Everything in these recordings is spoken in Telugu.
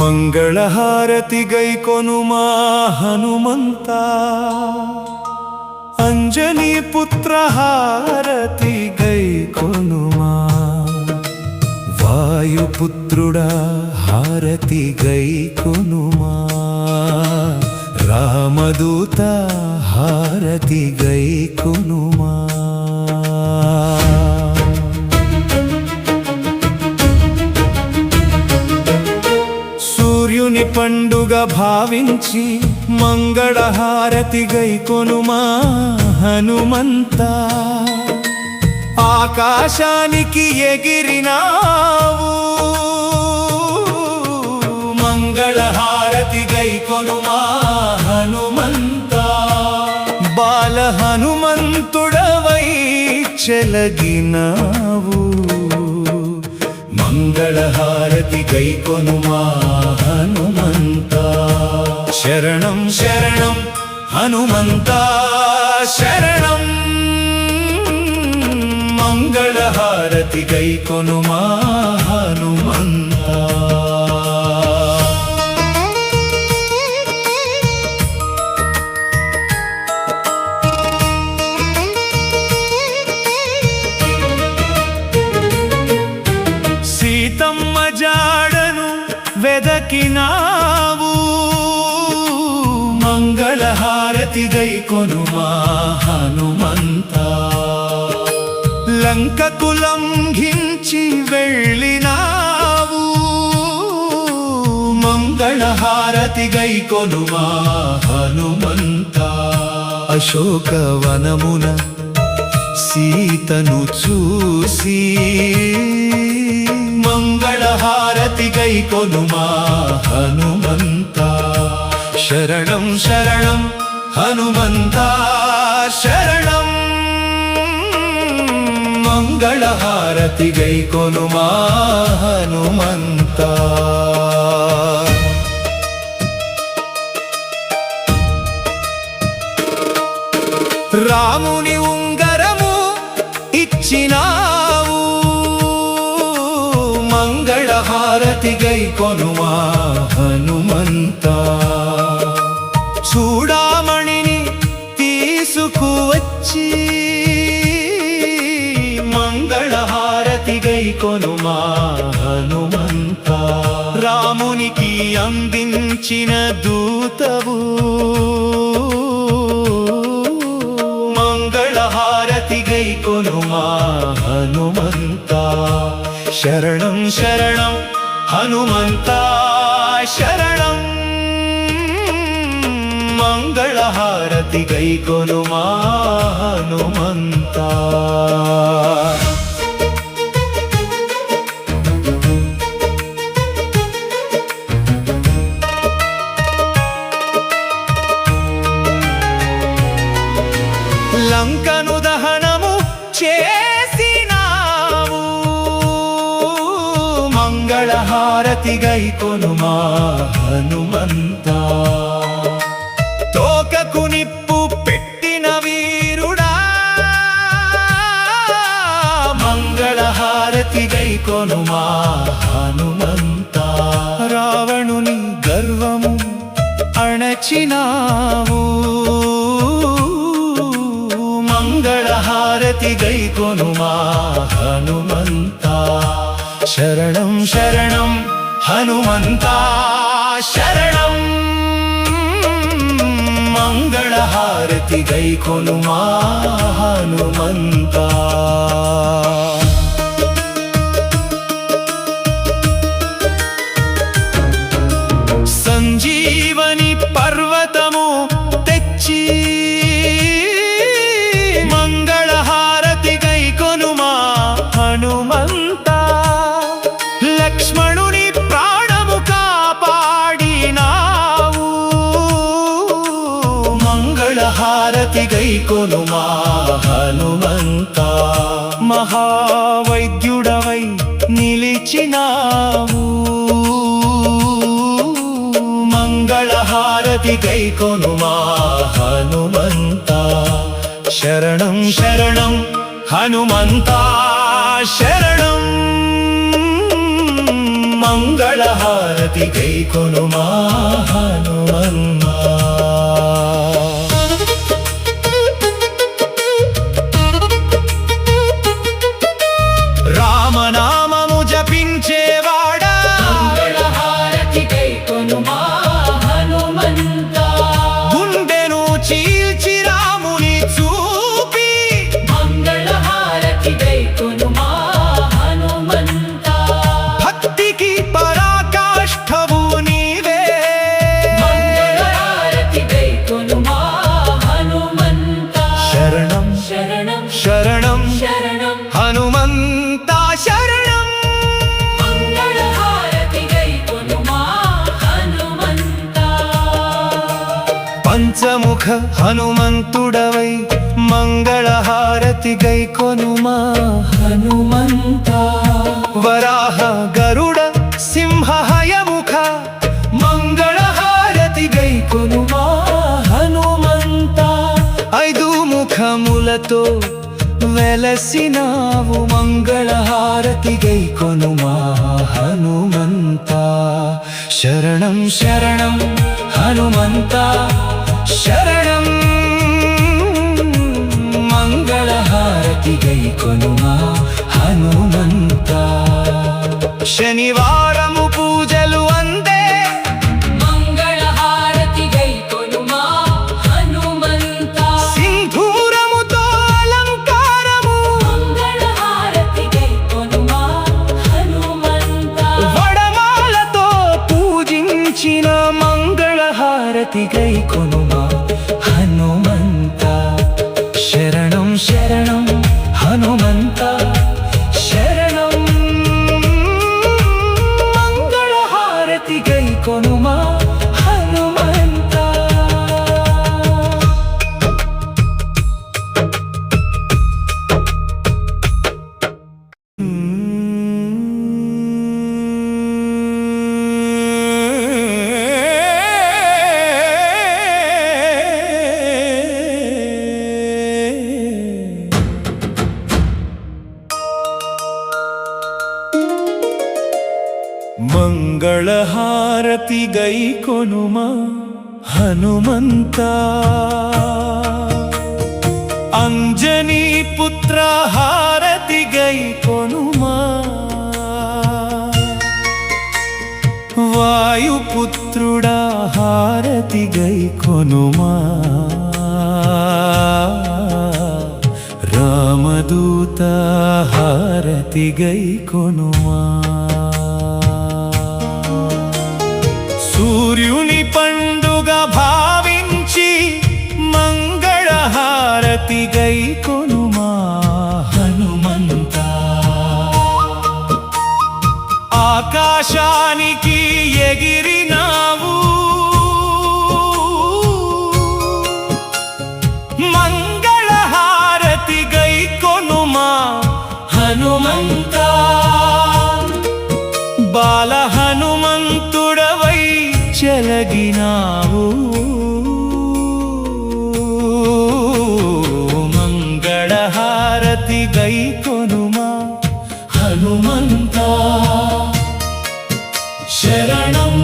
ಮಂಗಳಹಾರತಿ ಗೈಕೊನುಮಾ ಹನುಮಂತ ಅಂಜನಿ ಪುತ್ರ ಹಾರತಿ ಗೈಕೊನುಮಾ ವಾಯುಪುತ್ರುಡ ಹಾರತಿ ಗೈಕೊನುಮಾ ರಾಮದೂತ ಹಾರತಿ ಗೈಕೊನುಮಾ సూర్యుని పండుగ భావించి మంగళహారతి గైకొనుమా హనుమంత ఆకాశానికి ఎగిరినావు మంగళహారతి గైకొనుమా హనుమంత బాల హనుమంతుడవై చెలగినావు మంగళహారతి గైకొనుమా హనుమంత శరణం శరణం హనుమంత శరణం మంగళహారతి గైకొనుమా హనుమంత సీతమ్మ జాడను వెదకినావు మంగళహారతి గైకొనుమా హనుమంత లంకకు లంఘించి వెళ్ళినావు మంగళహారతి గైకొనుమా హనుమంత అశోకవనమున సీతను చూసి మంగళహారతి గైకొనుమా హనుమంత శరణం శరణం హనుమంత శరణం మంగళహారతి గైకొనుమా హనుమంత రాముని ఉంగరము ఇచ్చినావు మంగళహారతి గైకొనుమా హనుమంత చూడామణిని తీసుకువచ్చి మంగళహారతి గైకొనుమా హనుమంత రామునికి అందించిన దూతవు మంగళహారతి గైకొనుమా హనుమంత శరణం శరణం హనుమంత శరణం మంగళహారతి గైకొనుమా హనుమంత లంకను దహనము చేసినావు మంగళహారతి గైకొనుమా హనుమంత తోకకు నిప్పు పెట్టిన వీరుడా మంగళహారతి గైకొనుమా హనుమంత రావణుని గర్వము అణచినావు మంగళహారతి గైకొనుమా హనుమంత శరణం శరణం హనుమంత శరణం మంగళహారతి గైకొనుమా హనుమంత సంజీవని పర్వతము తెచ్చి మంగళహారతి గైకొనుమా హనుమంత లక్ష్మణుని ప్రాణము కాపాడినావు మంగళహారతి గైకొనుమా హనుమంత మహావైద్యుడవై నిలిచినావు మంగళహారతి గైకొనుమా హనుమంత శరణం శరణం హనుమంత శరణం ಮಂಗಳ ಹಾರತಿ ಗೈಕೊನುಮ ಹನುಮಂತ. రామనామము జపించేవాడా మంగళ హారతి గైకొనుమా హనుమంత. గుండెను చీల్చి రాముని చూపి మంగళ హారతి గైకొనుమా హనుమంత. భక్తికి పరాకాష్ఠవు నీవే. మంగళ హారతి గైకొనుమా హనుమంత. శరణం శరణం శరణం శరణం హనుమంత శరణం. మంగళ హారతి గైకొనుమా హనుమంత. పంచముఖ హనుమంతుడవై మంగళ హారతి గైకొనుమా హనుమంత. వరాహ గరుడ సింహ హయముఖ మంగళ హారతి గైకొనుమా హనుమంత. ఐదు ముఖములతో వెలసినావు మంగళ హారతి గైకొనుమా హనుమంత. శరణం శరణం హనుమంత శరణం. మంగళ హారతి గైకొనుమా హనుమంత. శనివారము పూజలు అందే మంగళ హారతి గైకొనుమా హనుమంత. సింధూరముతో అలంకారము మంగళ హారతి గైకొనుమా హనుమంత. వడమాలతో పూజించిన మంగళ హారతి గైకొనుమా హనుమంత. శరణం శరణం హనుమంత శరణం. మంగళ హారతి గైకొనుమా హనుమంత. మంగళ హారతి గైకొనుమా హనుమంత. అంజనీ పుత్ర హారతి గైకొనుమా. వాయుపుత్రుడా హారతి గైకొనుమా. రామదూత హారతి గైకొనుమా. సూర్యుని పండుగ భావించి మంగళ హారతి గైకొనుమా హనుమంత. ఆకాశానికి ఎగిరినావు మంగళ హారతి గైకొనుమా హనుమంత. బాల హనుమంతుడవై చెలగినావు మంగళ హారతి గైకొనుమా హనుమంత. శరణం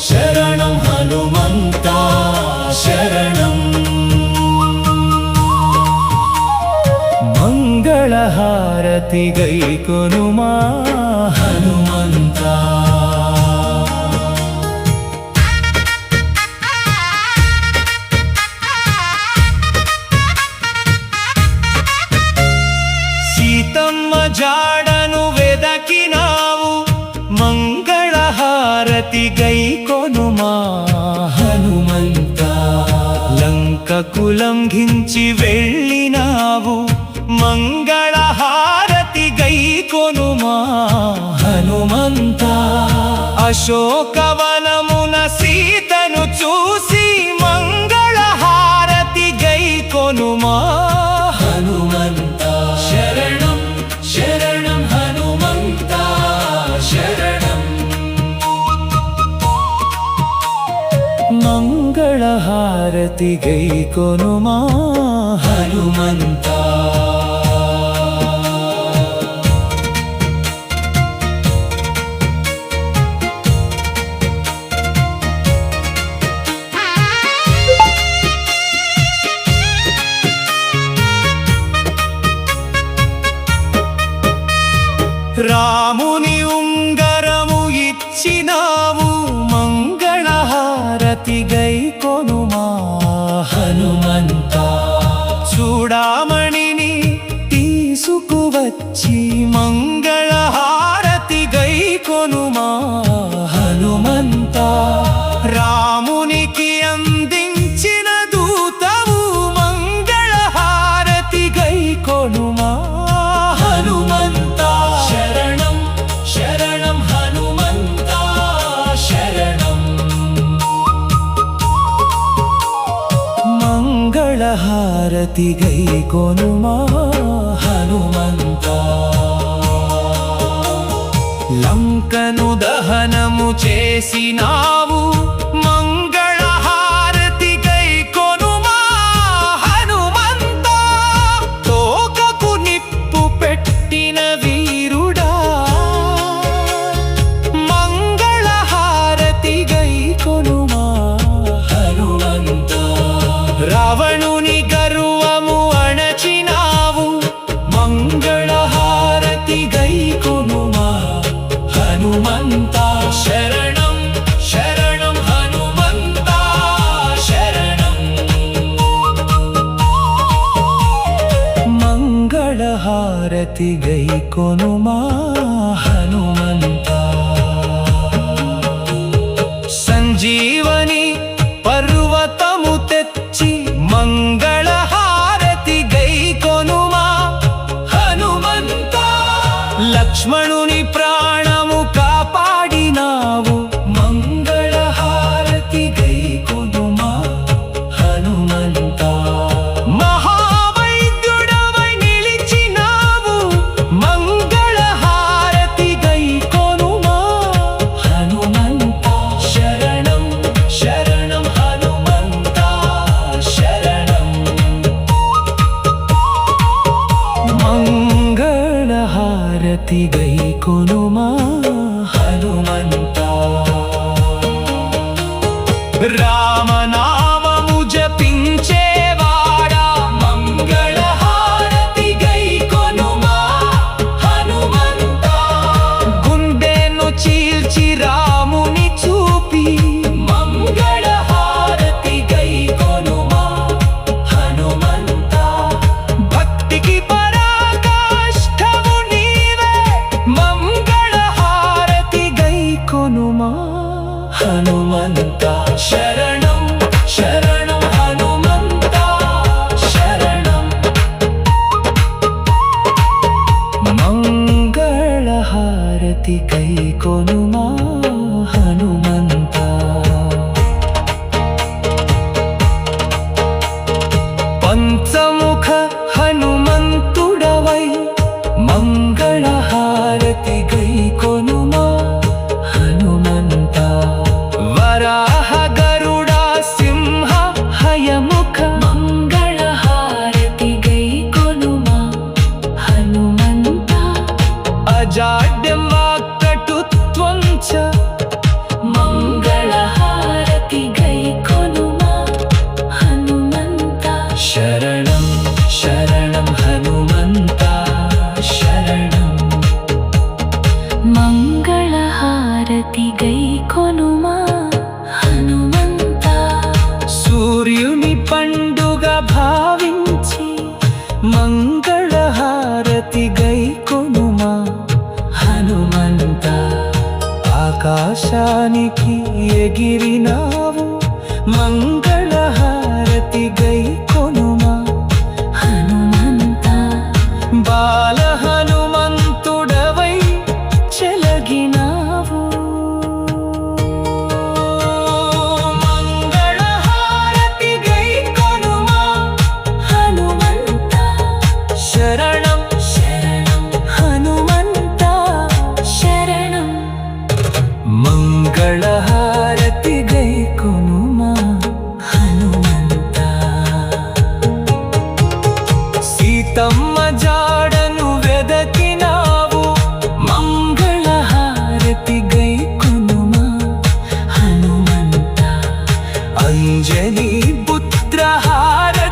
శరణం హనుమంత శరణం. మంగళ హారతి గైకొనుమా హనుమంత. సీతమ్మ జాడను వెదకినావు మంగళ హారతి గైకొనుమా హనుమంత. లంకకు లంఘించి వెళ్ళినావు మంగళ హారతి గైకొనుమా హనుమంత. అశోకవనమున సీతను చూసి మంగళ హారతి గైకొనుమా హనుమంత. శరణం శరణం హనుమంత శరణం. మంగళ హారతి గైకొనుమా హనుమంత. కొనుమా హనుమంత. చూడామణిని తీసుకువచ్చి మంగళహారతి గై కొనుమా హనుమంత. రామునికి అందించిన దూతవు మంగళహారతి గై కొనుమా హనుమంత. శరణం శరణం హనుమంత శరణం. మంగళహారతి గై కొనుమా హనుమంత. లంకను దహనము చేసినావు మంగళహారతి గై కొనుమా హనుమంత. తోకకు నిప్పు పెట్టిన వీరుడా మంగళహారతి గై కొనుమా హనుమంత. రావణుని గర్వము అణచినావు మంగళహారతి గై కొనుమా హనుమంత. శరణం శరణం హనుమంత శరణం. మంగళహారతి గై కొనుమా హనుమంత. సంజీవని పర్వతము తెచ్చి మంగళహారతి గై కొనుమా హనుమంత. లక్ష్మణుని ప్రాణము కాపాడినావు మంగళహారతి గై కొనుమా హనుమంత. మహావైద్యుడవై నిలిచినావు మంగళహారతి గై కొనుమా హనుమంత. శరణం శరణం హనుమంత శరణం. మంగళహారతి గై కొనుమా హనుమంత. రామనామము జపించేవాడా మంగళహారతి గై కొనుమా హనుమంత. గుండెను చీల్చి రాముని చూపి మంగళహారతి గై కొనుమా హనుమంత. భక్తికి పరాకాష్ఠవు నీవే మంగళహారతి గై కొనుమా హనుమంత. శరణం శరణం హనుమంత శరణం. మంగళహారతి గై కొనుమా హనుమంత. పంచముఖ హనుమంతుడవై మంగళహారతి గై కొనుమా హనుమంత. వరాహ గరుడా సింహ హయముఖ మంగళహారతి గై కొనుమా హనుమంత. అజాడ్యం వాక్కటుత్వం చ మంగళహారతి గై కొనుమా హనుమంత. శరణం శరణం హనుమంత శరణం. మంగళహారతి గై కొనుమా హనుమంత. సూర్యుని పండుగ భావించి మంగళహారతి గై కొనుమా హనుమంత. ఆకాశానికి ఎగిరినావు మంగళహారతి గై కొనుమా హనుమంత. బాల హనుమంతుడవై చెలగినావు మంగళహారతి గై కొనుమా హనుమంత. శరణం శరణం హనుమంత శరణం. మంగళహారతి గై కొనుమా హనుమంత. సీతమ్మ జాడను వెదకినావు మంగళహారతి గై కొనుమా హనుమంత. అంజనీ పుత్రహారతి